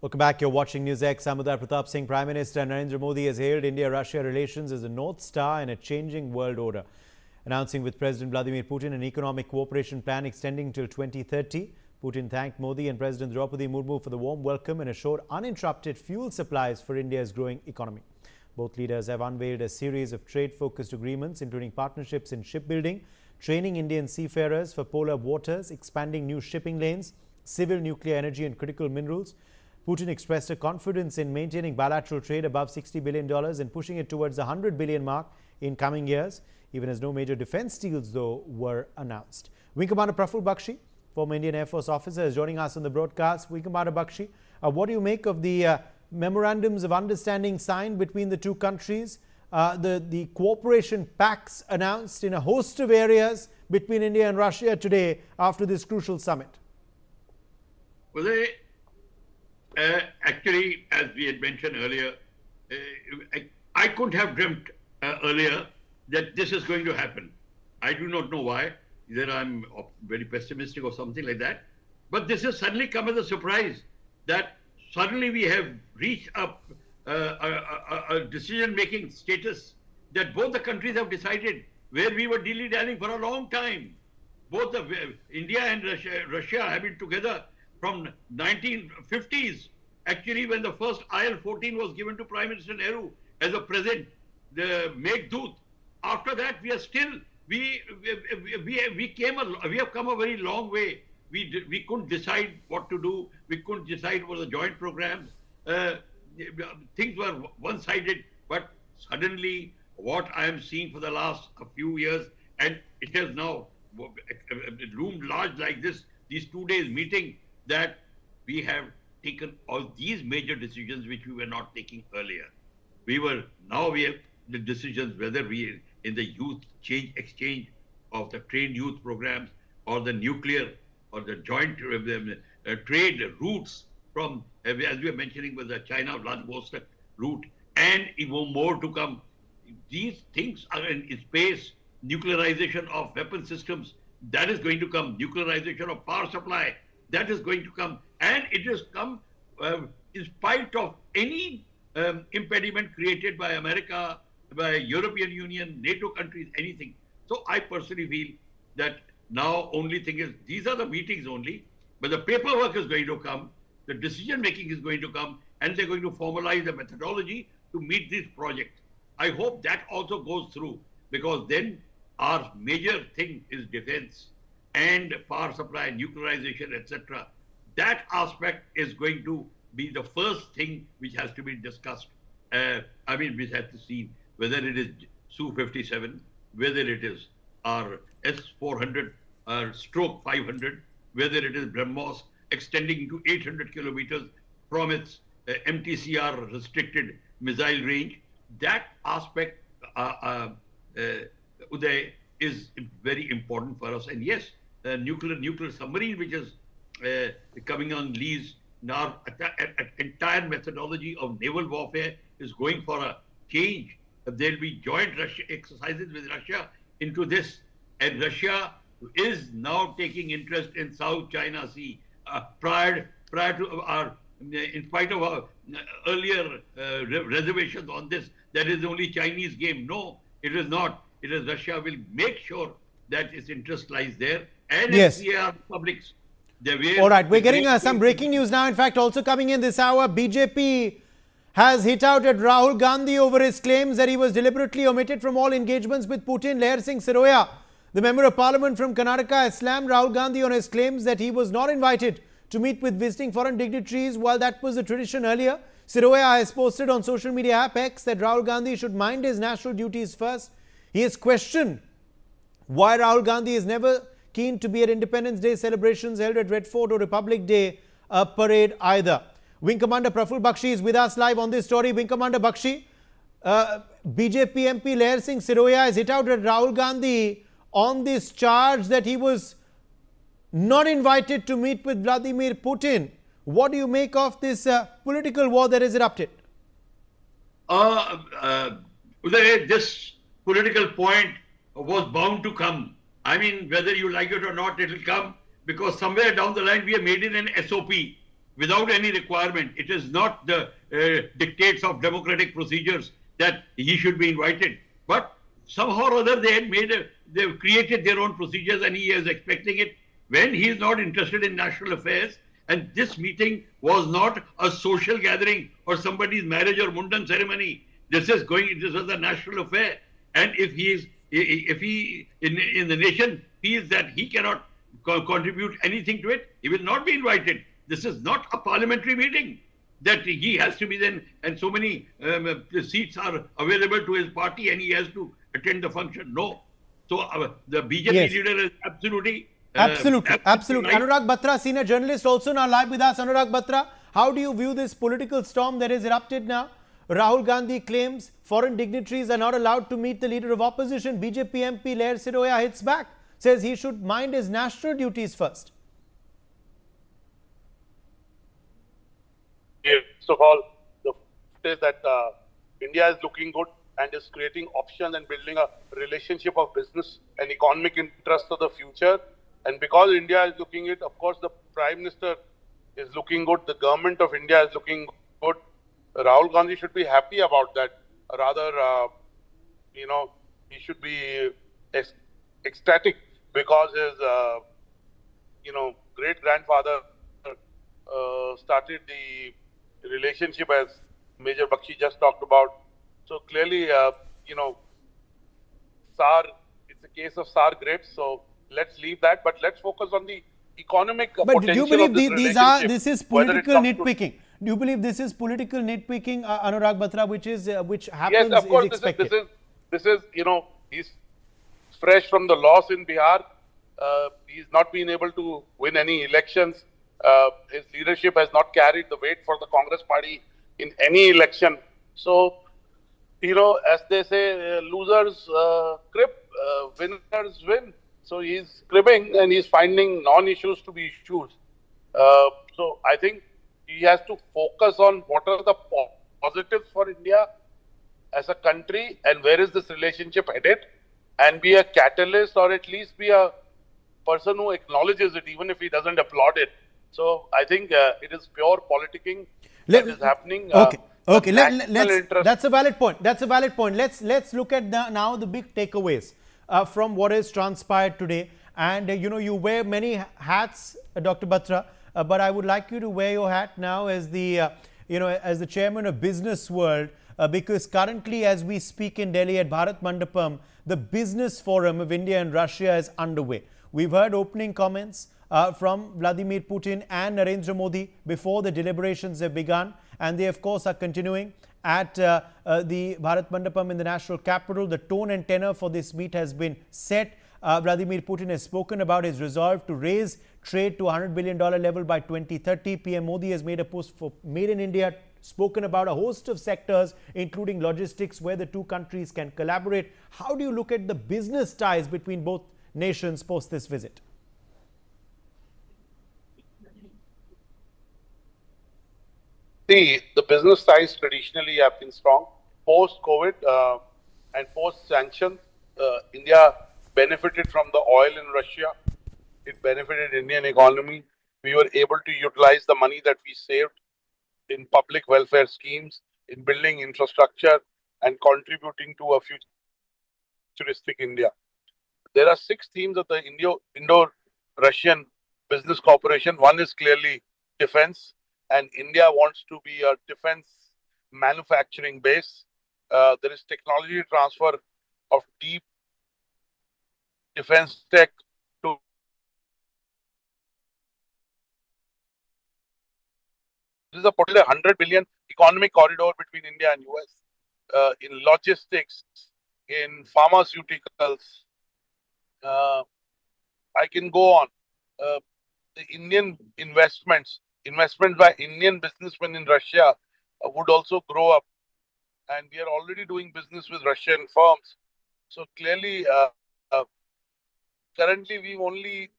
Welcome back. You're watching NewsX. I'm Pratap Singh. Prime Minister Narendra Modi has hailed India-Russia relations as a North Star in a changing world order, announcing with President Vladimir Putin an economic cooperation plan extending till 2030. Putin thanked Modi and President Draupadi Murmu for the warm welcome and assured uninterrupted fuel supplies for India's growing economy. Both leaders have unveiled a series of trade-focused agreements, including partnerships in shipbuilding, training Indian seafarers for polar waters, expanding new shipping lanes, civil nuclear energy and critical minerals. Putin expressed a confidence in maintaining bilateral trade above $60 billion and pushing it towards the $100 billion mark in coming years, even as no major defense deals, though, were announced. Wing Commander Praful Bakshi, former Indian Air Force officer, is joining us on the broadcast. Wing Commander Bakshi, what do you make of the memorandums of understanding signed between the two countries, the cooperation pacts announced in a host of areas between India and Russia today after this crucial summit? Well, actually, as we had mentioned earlier, I couldn't have dreamt earlier that this is going to happen. I do not know why. Either I'm very pessimistic or something like that. But this has suddenly come as a surprise that suddenly we have reached a decision-making status that both the countries have decided, where we were dilly-dallying for a long time. Both India and Russia have been together from 1950s, actually, when the first IL-14 was given to Prime Minister Nehru as a present, the Meghdut. After that, we are still, we have come a very long way. We couldn't decide what to do. We couldn't decide what the joint programs. Things were one-sided, but suddenly what I am seeing for the last few years, and it has now loomed large like this, these 2 days meeting, that we have taken all these major decisions which we were not taking earlier. Now we have the decisions whether we in the youth exchange of the trained youth programs or the nuclear or the joint trade routes from, as we were mentioning, with the China-Vladivostok route, and even more to come. These things are in space. Nuclearization of weapon systems, that is going to come. Nuclearization of power supply, that is going to come, and it has come in spite of any impediment created by America, by European Union, NATO countries, anything. So I personally feel that now only thing is, these are the meetings only, but the paperwork is going to come, the decision making is going to come, and they're going to formalize the methodology to meet this project. I hope that also goes through, because then our major thing is defense and power supply, nuclearization, etc. That aspect is going to be the first thing which has to be discussed. We have to see whether it is Su-57, whether it is our S-400 stroke 500, whether it is BrahMos extending to 800 kilometers from its MTCR restricted missile range. That aspect, Uday, is very important for us. And yes, nuclear submarine, which is coming on lease. Now, an entire methodology of naval warfare is going for a change. There will be joint exercises with Russia into this, and Russia is now taking interest in South China Sea. Prior to our, in spite of our earlier reservations on this, that is only Chinese game. No, it is not. It is Russia will make sure that its interest lies there, and yes, NCR republics. All right, we're getting some breaking news now. In fact, also coming in this hour, BJP has hit out at Rahul Gandhi over his claims that he was deliberately omitted from all engagements with Putin. Lehar Siroya, the member of parliament from Karnataka, has slammed Rahul Gandhi on his claims that he was not invited to meet with visiting foreign dignitaries, while that was the tradition earlier. Siroya has posted on social media app X that Rahul Gandhi should mind his national duties first. He has questioned why Rahul Gandhi is never keen to be at Independence Day celebrations held at Red Fort or Republic Day parade either. Wing Commander Praful Bakshi is with us live on this story. Wing Commander Bakshi, BJP MP Lehar Siroya has hit out at Rahul Gandhi on this charge that he was not invited to meet with Vladimir Putin. What do you make of this political war that has erupted? This political point was bound to come. Whether you like it or not, it will come, because somewhere down the line we have made it an SOP. without any requirement. It is not the dictates of democratic procedures that he should be invited. But somehow or other, they've created their own procedures, and he is expecting it when he is not interested in national affairs. And this meeting was not a social gathering or somebody's marriage or mundan ceremony. This was a national affair. And if he in the nation feels that he cannot contribute anything to it, he will not be invited. This is not a parliamentary meeting that he has to be then, and so many seats are available to his party and he has to attend the function. No. So the BJP Yes. leader is absolutely Absolutely. right. Anurag Batra, senior journalist, also now live with us. Anurag Batra, how do you view this political storm that has erupted now? Rahul Gandhi claims foreign dignitaries are not allowed to meet the leader of opposition. BJP MP Lehar Siroya hits back, says he should mind his national duties first. First of all, the fact is that India is looking good and is creating options and building a relationship of business and economic interest of the future. And because India is looking it, of course, the Prime Minister is looking good. The government of India is looking good. Rahul Gandhi should be happy about that. Rather, he should be ecstatic because his, great-grandfather started the relationship as Major Bakshi just talked about. So clearly, SAR, it's a case of SAR grapes. So let's leave that, but let's focus on the economic But potential do you believe of this this is whether it political comes to- nitpicking? Do you believe this is political nitpicking, Anurag Batra, which happens, Yes, of course, is expected? this is, he's fresh from the loss in Bihar. He's not been able to win any elections. His leadership has not carried the weight for the Congress party in any election. So, as they say, losers crib, winners win. So he's cribbing and he's finding non-issues to be issues. So I think he has to focus on what are the positives for India as a country and where is this relationship headed, and be a catalyst or at least be a person who acknowledges it even if he doesn't applaud it. So I think it is pure politicking that is happening. Okay. National interest. That's a valid point. Let's look at now the big takeaways from what has transpired today. And you wear many hats, Dr. Batra, but I would like you to wear your hat now as the as the chairman of Business World, because currently, as we speak in Delhi at Bharat Mandapam, the business forum of India and Russia is underway. We've heard opening comments from Vladimir Putin and Narendra Modi before the deliberations have begun, and they of course are continuing at the Bharat Mandapam in the national capital. The tone and tenor for this meet has been set. Vladimir Putin has spoken about his resolve to raise trade to $100 billion level by 2030. PM Modi has made a post for Made in India, spoken about a host of sectors, including logistics, where the two countries can collaborate. How do you look at the business ties between both nations post this visit? See, the business ties traditionally have been strong. Post-COVID and post-sanctions, India benefited from the oil in Russia. It benefited Indian economy. We were able to utilize the money that we saved in public welfare schemes, in building infrastructure and contributing to a futuristic India. There are 6 themes of the Indo-Russian business cooperation. One is clearly defense, and India wants to be a defense manufacturing base. There is technology transfer of deep defense tech to this is a particular 100 billion economic corridor between India and US in logistics, in pharmaceuticals. I can go on. The Indian investment by Indian businessmen in Russia would also grow up, and we are already doing business with Russian firms. So clearly, currently we've only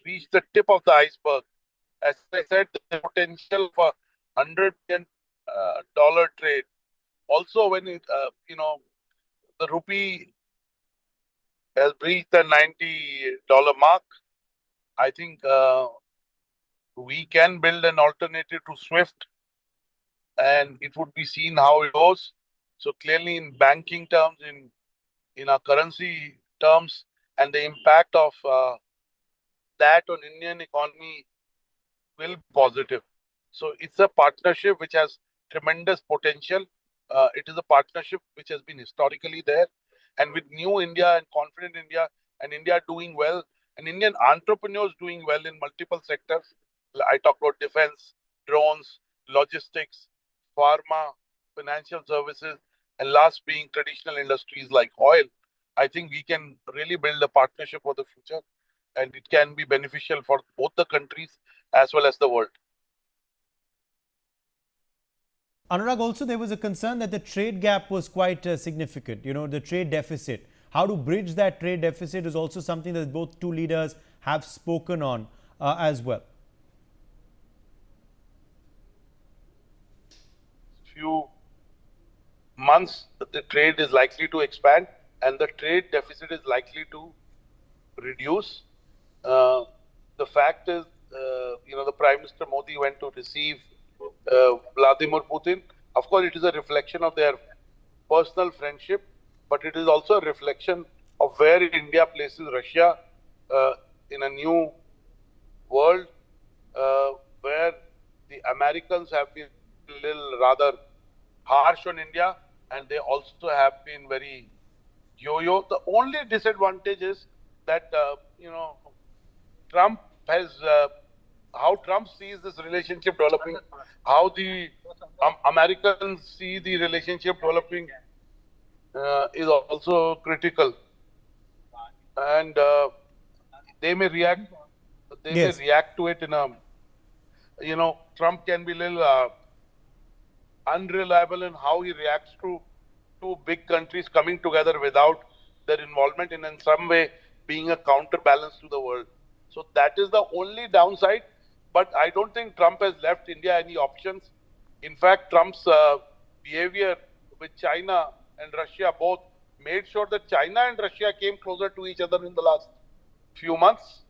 reached the tip of the iceberg. As I said, the potential for $100 billion trade. Also, when the rupee has reached the $90 mark, I think we can build an alternative to SWIFT, and it would be seen how it goes. So clearly, in banking terms, in our currency terms, and the impact of that on Indian economy will be positive. So it's a partnership which has tremendous potential. It is a partnership which has been historically there, and with new India and confident India, and India doing well, and Indian entrepreneurs doing well in multiple sectors. I talk about defense, drones, logistics, pharma, financial services, and last being traditional industries like oil. I think we can really build a partnership for the future, and it can be beneficial for both the countries as well as the world. Anurag, also there was a concern that the trade gap was quite significant, the trade deficit. How to bridge that trade deficit is also something that both two leaders have spoken on as well. Few months, the trade is likely to expand and the trade deficit is likely to reduce. The fact is, the Prime Minister Modi went to receive Vladimir Putin. Of course, it is a reflection of their personal friendship, but it is also a reflection of where India places Russia in a new world where the Americans have been a little rather harsh on India, and they also have been very yo-yo. The only disadvantage is that, Trump has, how Trump sees this relationship developing, how the Americans see the relationship developing is also critical. And they may react to it in a, Trump can be a little unreliable in how he reacts to two big countries coming together without their involvement and in some way being a counterbalance to the world. So that is the only downside. But I don't think Trump has left India any options. In fact, Trump's behavior with China and Russia both made sure that China and Russia came closer to each other in the last few months.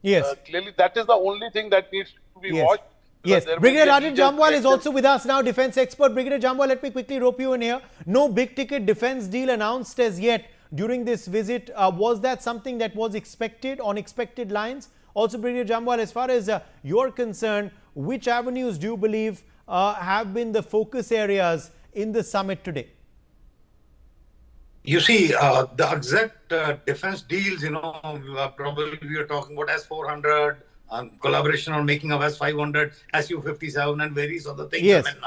Yes. Clearly that is the only thing that needs to be watched. Yes, Brigadier Rajan Jamwal is also with us now, defense expert. Brigadier Jamwal, let me quickly rope you in here. No big ticket defense deal announced as yet during this visit. Was that something that was expected on expected lines? Also, Brigadier Jamwal, as far as you're concerned, which avenues do you believe have been the focus areas in the summit today? You see, the exact defense deals, probably we are talking about S-400, collaboration on making of S-500, Su-57 and various other things. Yes. I mean,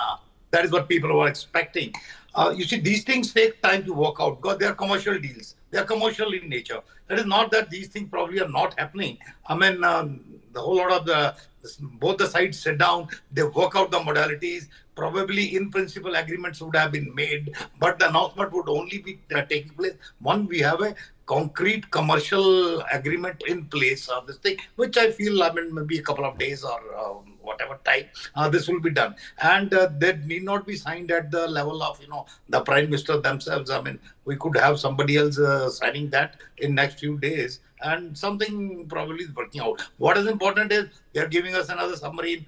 that is what people were expecting. You see, these things take time to work out because they are commercial deals. They are commercial in nature. It is not that these things probably are not happening. I mean, the whole lot of both the sides sit down, they work out the modalities. Probably in principle agreements would have been made, but the announcement would only be taking place when we have a concrete commercial agreement in place. This thing, which I feel, maybe a couple of days or whatever time, this will be done. And that need not be signed at the level of, the Prime Minister themselves. I mean, we could have somebody else signing that in next few days, and something probably is working out. What is important is they are giving us another submarine,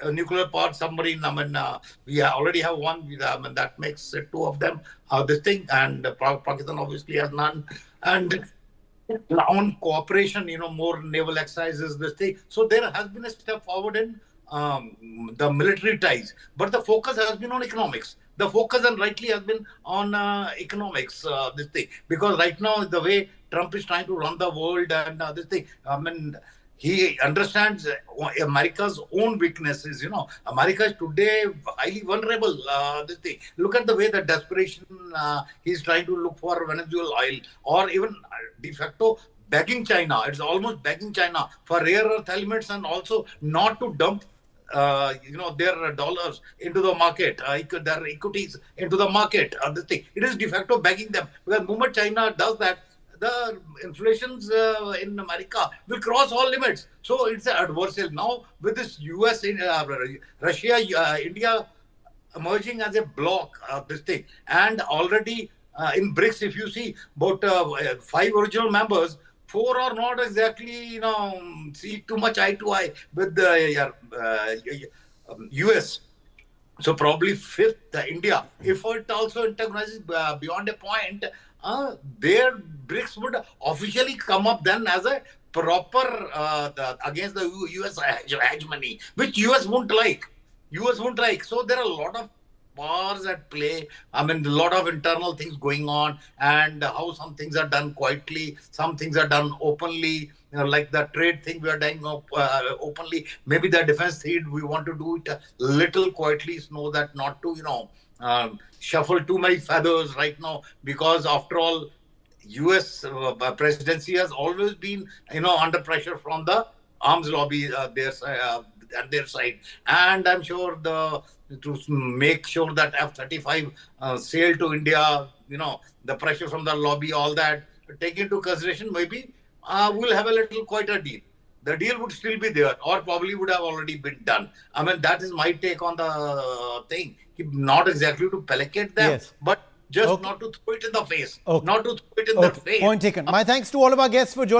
a nuclear powered submarine. I mean, we already have one. That makes it two of them. This thing, and Pakistan obviously has none. And on cooperation, more naval exercises, this thing. So there has been a step forward in the military ties, but the focus has been on economics. The focus, and rightly, has been on economics, this thing. Because right now, the way Trump is trying to run the world and this thing, he understands America's own weaknesses. America is today highly vulnerable. This thing. Look at the way the desperation he's trying to look for Venezuelan oil, or even de facto begging China. It's almost begging China for rare earth elements and also not to dump their dollars into the market, their equities into the market. This thing. It is de facto begging them, because the moment China does that, the inflations in America will cross all limits. So it's an adversarial. Now with this US, Russia, India emerging as a bloc, this thing, and already in BRICS, if you see about 5 original members, four are not exactly, see too much eye to eye with the US. So probably fifth, India. If it also integrates beyond a point, their BRICS would officially come up then as a proper against the US hegemony, which US won't like. US won't like. So there are a lot of powers at play. I mean, a lot of internal things going on, and how some things are done quietly, some things are done openly. Like the trade thing, we are doing openly. Maybe the defense thing, we want to do it a little quietly, know that not to, shuffle too many feathers right now, because after all, US presidency has always been, under pressure from the arms lobby at their side, and I'm sure to make sure that F-35 sail to India, the pressure from the lobby, all that, take into consideration, maybe we'll have a little quite a deal. The deal would still be there, or probably would have already been done. I mean, that is my take on the thing. Not exactly to placate them, Yes. but just Okay. not to throw it in the face. Okay. Not to throw it in their Okay. face. Point taken. My thanks to all of our guests for joining.